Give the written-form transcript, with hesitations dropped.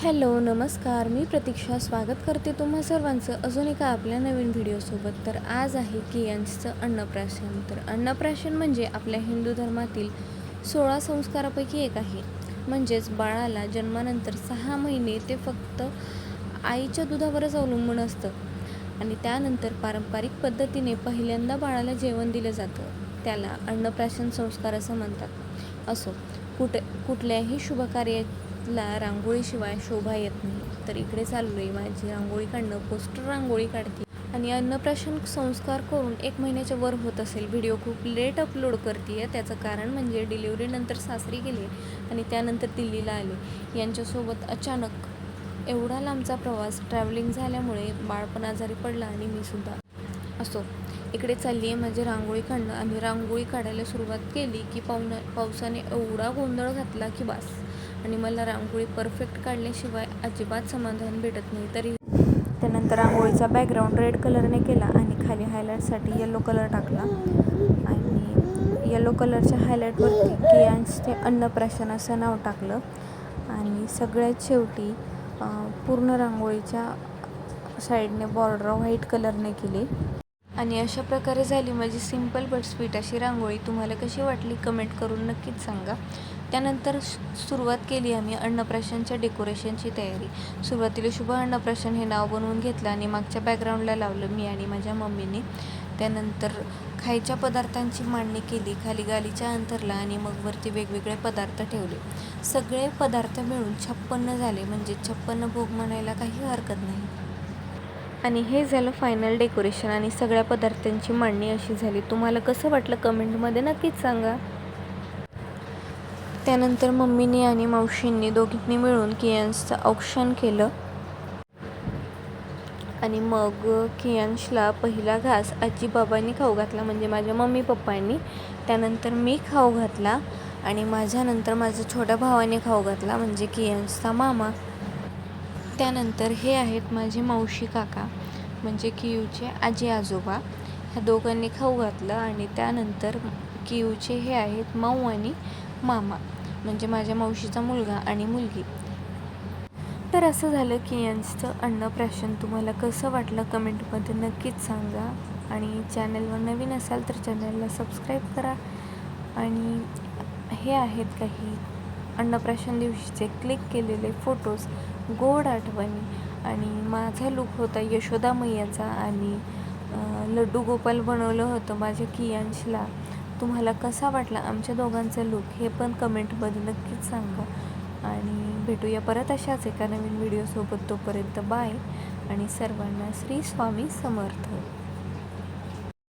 Hello नमस्कार, मी प्रतीक्षा स्वागत करते तुम्हा सर्वांचं अजून एका आपल्या नवीन व्हिडिओसोबत. तर आज आहे कियांचं अन्नप्राशन. तर अन्नप्राशन म्हणजे आपल्या हिंदू धर्मातील 16 संस्कारापैकी एक आहे. म्हणजेच बाळाला जन्मानंतर 6 महिने ते फक्त आईच्या दुधावरच अवलंबून असतं आणि त्यानंतर पारंपरिक पद्धतीने पहिल्यांदा बाळाला जेवण दिलं जातं. त्याला अन्नप्राशन संस्कार असं म्हणतात. असो, कुठल्याही शुभकार्याला रांगोळीशिवाय शोभा येत नाही. तर इकडे चाललो आहे माझी रांगोळी काढणं, पोस्टर रांगोळी काढते आणि अन्नप्राशन संस्कार करून 1 महिन्याच्या वर होत असेल. व्हिडिओ खूप लेट अपलोड करते आहे. त्याचं कारण म्हणजे डिलिव्हरीनंतर सासरी गेले आणि त्यानंतर दिल्लीला आले. यांच्यासोबत अचानक एवढा लांबचा प्रवास ट्रॅव्हलिंग झाल्यामुळे बाळ पण आजारी पडला आणि मी सुद्धा. असो, इकडे चालली आहे माझी रांगोळी काढणं आणि रांगोळी काढायला सुरुवात केली की पावसाने एवढा गोंधळ घातला की बास. आणि मला रांगोळी परफेक्ट काढल्याशिवाय अजिबात समाधान भेटत नाही. तरी त्यानंतर रांगोळीचा बॅकग्राऊंड रेड कलरने केला आणि खाली हायलाईटसाठी येलो कलर टाकला आणि येलो कलरच्या हायलाईटवरती कियांचे अन्नप्राशन असं नाव टाकलं आणि सगळ्यात शेवटी पूर्ण रांगोळीच्या साईडने बॉर्डर व्हाईट कलरने केली आणि अशा प्रकारे झाली माझी सिंपल बट स्वीट अशी रांगोळी. तुम्हाला कशी वाटली कमेंट करून नक्कीच सांगा. त्यानंतर सुरुवात केली आम्ही अन्नप्राशनच्या डेकोरेशनची तयारी. सुरुवातीला शुभ अन्नप्राशन हे नाव बनवून घेतलं आणि मागच्या बॅकग्राऊंडला लावलं मी आणि माझ्या मम्मीने. त्यानंतर खायच्या पदार्थांची मांडणी केली खाली गालीच्या अंतरला आणि मग वरती वेगवेगळे पदार्थ ठेवले. सगळे पदार्थ मिळून 56 झाले, म्हणजे 56 भोग म्हणायला काही हरकत नाही. आणि हे झालं फायनल डेकोरेशन आणि सगळ्या पदार्थांची मांडणी अशी झाली. तुम्हाला कसं वाटलं कमेंटमध्ये नक्कीच सांगा. त्यानंतर मम्मीने आणि मावशींनी दोघींनी मिळून कियांशचं औक्षण केलं आणि मग कियांशला पहिला घास आजी-बाबांनी खाऊ घातला, म्हणजे माझ्या मम्मी पप्पांनी. त्यानंतर मी खाऊ घातला आणि माझ्यानंतर माझ्या छोट्या भावाने खाऊ घातला, म्हणजे कियांशचा मामा. त्यानंतर हे आहेत माझे मावशी काका, म्हणजे कियूचे आजी आजोबा. ह्या दोघांनी खाऊ घातलं आणि त्यानंतर कियूचे हे आहेत माऊ आणि मामा, म्हणजे माझ्या मावशीचा मुलगा आणि मुलगी. तर असं झालं कियांचं अन्नप्राशन. तुम्हाला कसं वाटलं कमेंटमध्ये नक्कीच सांगा आणि चॅनलवर नवीन असाल तर चॅनलला सबस्क्राईब करा. आणि हे आहेत काही अन्नप्राशन दिवशीचे क्लिक केलेले फोटोज, गोड आठवणी. आणि माझा लूक होता यशोदा मैयाचा आणि लड्डू गोपाल बनवलं होतं माझ्या कियांशला. तुम्हाला कसा वाटला आमच्या दोघांचा लूक हे पण कमेंटमध्ये नक्कीच सांगा. आणि भेटूया परत अशाच एका नवीन व्हिडिओसोबत. तोपर्यंत बाय आणि सर्वांना श्री स्वामी समर्थ.